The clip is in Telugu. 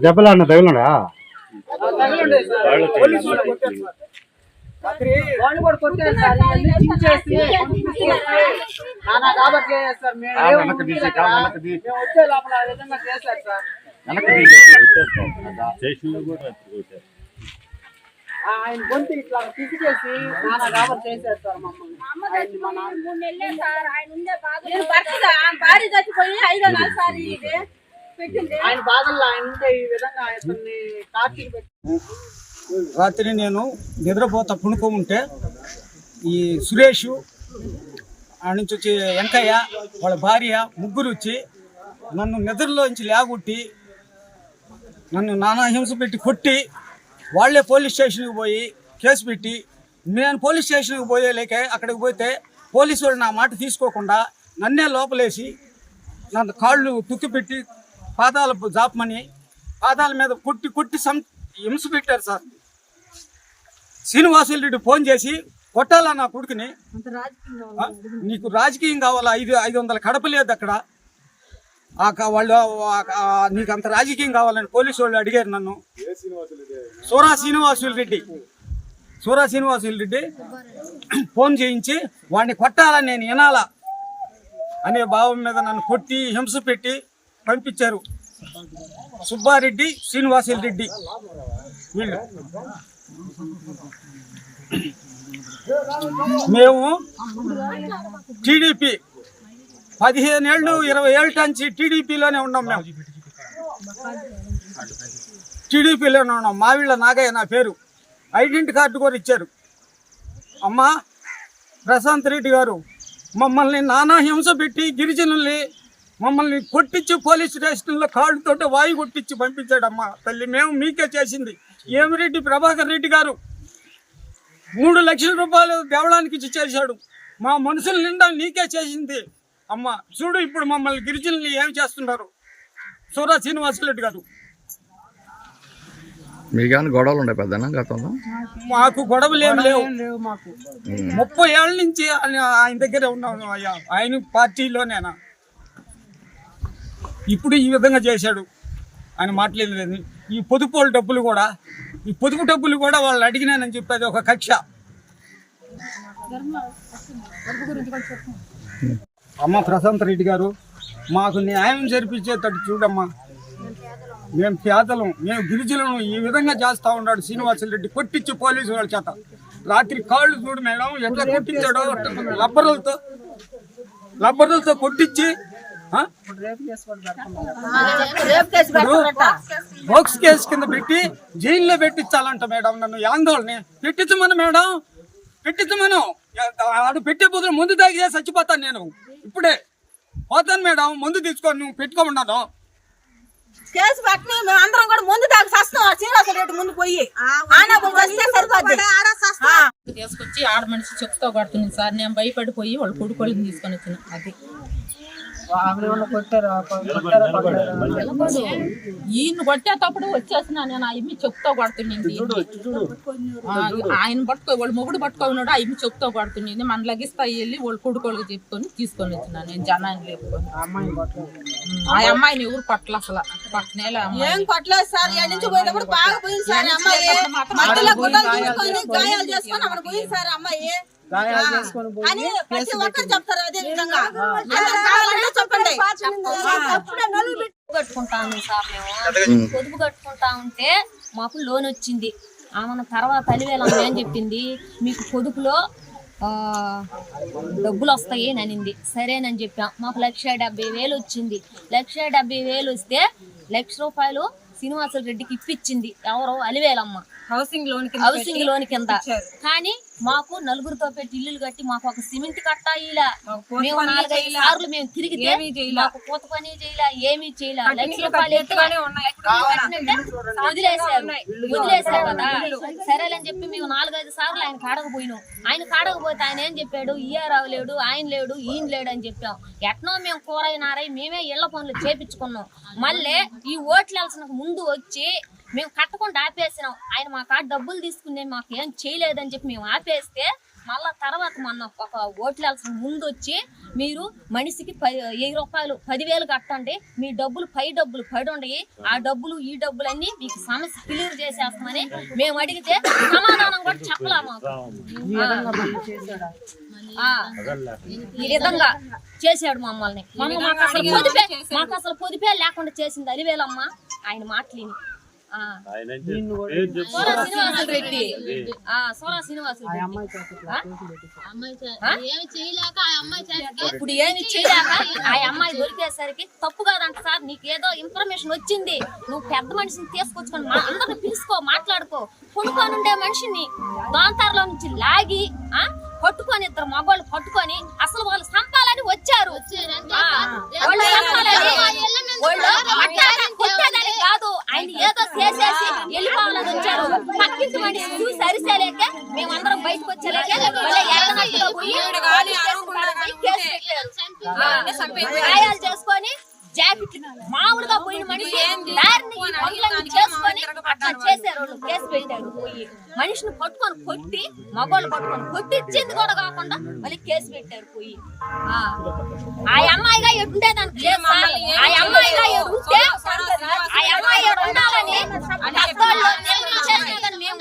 దెబ్బలు అన్న తగిలినాడా? వాళ్ళు కూడా కొట్టారు సార్, ఇవన్నీ చించేసి నానా కాబట్టి సార్ మేము వచ్చే లోపల ఆ విధంగా చేశారు సార్. ఆయన గొంతు ఇట్లా పిసికేసి నానా కాబట్టి చేశారు సార్ మమ్మల్ని. ఆయన బాధల్లో ఆయన ఉంటే ఈ విధంగా ఆయన్ని టార్చర్ పెట్టి. రాత్రి నేను నిద్రపోతా పుణుకోముంటే ఈ సురేష్ ఆ నుంచి వచ్చి వెంకయ్య వాళ్ళ భార్య ముగ్గురు వచ్చి నన్ను నిద్రలోంచి లేగొట్టి నన్ను నానా హింస పెట్టి కొట్టి వాళ్ళే పోలీస్ స్టేషన్కి పోయి కేసు పెట్టి, నేను పోలీస్ స్టేషన్కి పోయేలేక అక్కడికి పోతే పోలీసు వాళ్ళు నా మాట తీసుకోకుండా నన్నే లోపలేసి నన్ను కాళ్ళు తుక్కిపెట్టి పాదాల జాపమని పాదాల మీద కొట్టి హింస పెట్టారు సార్. శ్రీనివాసులు రెడ్డి ఫోన్ చేసి కొట్టాలా నా కొడుకుని, నీకు రాజకీయం కావాలా, 500 కడప లేదు అక్కడ, వాళ్ళు నీకు అంత రాజకీయం కావాలని పోలీసు వాళ్ళు అడిగారు నన్ను. సూరా శ్రీనివాసులు రెడ్డి ఫోన్ చేయించి వాడిని కొట్టాలని నేను వినాలా అనే భావం మీద నన్ను కొట్టి హింస పెట్టి పంపించారు. సుబ్బారెడ్డి, శ్రీనివాసులు రెడ్డి వీళ్ళు. మేము టీడీపీ 15 ఏళ్ళు 20 ఏళ్ళ నుంచి టీడీపీలోనే ఉన్నాం. మేము టీడీపీలోనే ఉన్నాం. మావిళ్ళ నాగయ్య నా పేరు. ఐడెంటిటీ కార్డు కూడా ఇచ్చారు. అమ్మ ప్రశాంత్ రెడ్డి గారు మమ్మల్ని నానా హింస పెట్టి గిరిజనుల్ని మమ్మల్ని కొట్టించి పోలీస్ స్టేషన్లో కాళ్ళతోటి వాయు కొట్టించి పంపించాడమ్మా తల్లి. మేము మీకే చేసింది. ఏమిరెడ్డి ప్రభాకర్ రెడ్డి గారు 3 లక్షల రూపాయలు దేవడానికి ఇచ్చి చేశాడు. మా మనుషుల నిండా నీకే చేసింది అమ్మ. చూడు ఇప్పుడు మమ్మల్ని గిరిజనుల్ని ఏమి చేస్తున్నారు. సూరా శ్రీనివాసరెడ్డి గారు. మీకేమైనా గొడవలు ఉండే పెద్దనా గతంలో? మాకు గొడవలు ఏమి లేవు. 30 ఏళ్ళ నుంచి ఆయన దగ్గరే ఉన్నాను అయ్యా. ఆయన పార్టీలోనేనా. ఇప్పుడు ఈ విధంగా చేశాడు. ఆయన మాట్లాడలేదు. ఈ పొదుపు డబ్బులు కూడా వాళ్ళు అడిగినానని చెప్పేది ఒక కక్ష. అమ్మ ప్రశాంత్ రెడ్డి గారు మాకు న్యాయం జరిపించేటట్టు చూడమ్మా. మేము పేదలం, మేము గిరిజనులను ఈ విధంగా చేస్తూ ఉన్నాడు శ్రీనివాసులు రెడ్డి కొట్టించి పోలీసు వాళ్ళ చేత. రాత్రి కాళ్ళు చూడు మేడం ఎట్లా కొట్టించాడో, లబ్బర్లతో కొట్టించి బోక్స్ కేసు కింద పెట్టి జైల్లో పెట్టించాలంట మేడం. నన్ను ఆందోళన పెట్టించమను మేడం, పెట్టించమను. ఆడు పెట్టే బదులు ముందు తాగితే చచ్చిపోతాను నేను. ఇప్పుడే పోతాను మేడం, ముందు తీసుకొని నువ్వు పెట్టుకోమన్నాను. కేసు పట్టి అందరం కూడా ముందు దాకా వస్తాం. శ్రీనివాస రెడ్డి ముందు పోయి తీసుకొచ్చి ఆడ మనిషి చెప్తా కొడుతుంది సార్. నేను భయపడిపోయి వాళ్ళ కొడుకోళ్ళని తీసుకొని వచ్చిన. అది ఈయన కొట్టేటప్పుడు వచ్చేసిన నేను ఆ ఇమ్మి చెప్తా కొడుతుండింది. ఆయన వాళ్ళ మొగుడు పట్టుకున్నాడు. ఆ ఇమ్మి చెప్తా కొడుతుండింది. మన లగిస్తా వెళ్ళి వాళ్ళ కొడుకోళ్ళకి చెప్పుకొని తీసుకొని వచ్చిన నేను జనాన్ని లేపుకొని. ఆ అమ్మాయిని ఎవరు కొట్టలు అసలు పట్టనేలా ఏం కొట్టలేదు సార్. ఏడు నుంచి పోయినప్పుడు బాగా పోయింది సార్. అమ్మాయి మధ్యలో గుడ్డలు తీసుకొని గాయాలు చేసుకొని అక్కడ పోయింది సార్. అమ్మాయి అని ప్రతి ఒక్కరు చెప్తారు. అదే విధంగా చెప్పండి. కట్టుకుంటాను సార్. మేము పొదుపు కట్టుకుంటా ఉంటే మాకు లోన్ వచ్చింది. ఆమె తర్వాత 10,000 అని చెప్పింది. మీకు పొదుపులో డబ్బులు వస్తాయి అని అనింది. సరేనని చెప్పాం. మాకు 1,70,000 వచ్చింది. 1,70,000 వస్తే 1,00,000 రూపాయలు శ్రీనివాసులు రెడ్డికి ఇప్పించింది. ఎవరో అలివేలమ్మ హౌసింగ్ లోన్ కింద. కానీ మాకు నలుగురితో పెట్టి ఇల్లులు కట్టి మాకు ఒక సిమెంట్ కట్టా ఇలా మేము 4-5 సార్లు మేము తిరిగితే మాకు పూత పని చేయలే, ఏమీ చేయలే. 1,00,000 రూపాయలు వదిలేసారు కదా. సరేలని చెప్పి మేము 4-5 సార్లు ఆయన కాడకపోయినాం. ఆయన కాడకపోతే ఆయన ఏం చెప్పాడు, రావు లేడు, ఆయన లేడు, ఈయన లేడు అని చెప్పాం. ఎట్నో మేము కూరైనారై మేమే ఇళ్ల పనులు చేపించుకున్నాం. మళ్ళీ ఈ ఓట్లు వెళ్ళసిన ముందు వచ్చి మేము కట్టకుండా ఆపేసినాం. ఆయన మా కాడ డబ్బులు తీసుకునే మాకు ఏం చేయలేదని చెప్పి మేము ఆపేస్తే మళ్ళా తర్వాత మొన్న ఒక ఓట్లేయాల్సిన ముందు వచ్చి మీరు మనిషికి 1000 రూపాయలు 10,000 కట్టండి, మీ డబ్బులు పడి ఉండయి, ఆ డబ్బులు ఈ డబ్బులు అన్ని మీకు సమస్య క్లియర్ చేసేస్తామని మేము అడిగితే సమాధానం కూడా చెప్పలా మాకు. ఈ విధంగా చేశాడు మమ్మల్ని. మాకు అసలు పొదిపే లేకుండా చేసింది అలివేలమ్మ. ఆయన మాటలిని సోలా శ్రీనివాసరెడ్డి ఇప్పుడు ఏమి చేయలేక ఆ అమ్మాయి దొరికేసరికి తప్పు కాదంట సార్, నీకు ఏదో ఇన్ఫర్మేషన్ వచ్చింది, నువ్వు పెద్ద మనిషిని తీసుకొచ్చుకొని అందరిని పిలుచుకో, మాట్లాడుకో. కొనుక్కొని ఉండే మనిషిని దాంతారులో నుంచి లాగి పట్టుకొని, ఇద్దరు మగవాళ్ళు పట్టుకొని అసలు వాళ్ళు సంపాలని వచ్చారు. కొట్టేదని కాదు, ఆయన ఏదో చేసేసి వెళ్ళిపోవాలని వచ్చారు. పక్కింటి మనిషి చూసి అరిసేలేక మేమందరం బయటకు వచ్చేలేక గాయాలు చేసుకొని జాకెట్ మామూలుగా పోయిన మనిషి చేసుకొని అట్లా చేశారు. కేసు పెట్టారు. పోయి మనిషిని పట్టుకొని కొట్టి, మగవాళ్ళు పట్టుకొని కొట్టి ఇచ్చింది కూడా కాకుండా మళ్ళీ కేసు పెట్టారు. పోయి ఆ అమ్మాయిగా ఎటుండేదానికి లేదు సార్. ఆ అమ్మాయిగా ఎడుంటే ఆ అమ్మాయి ఉండాలని మేము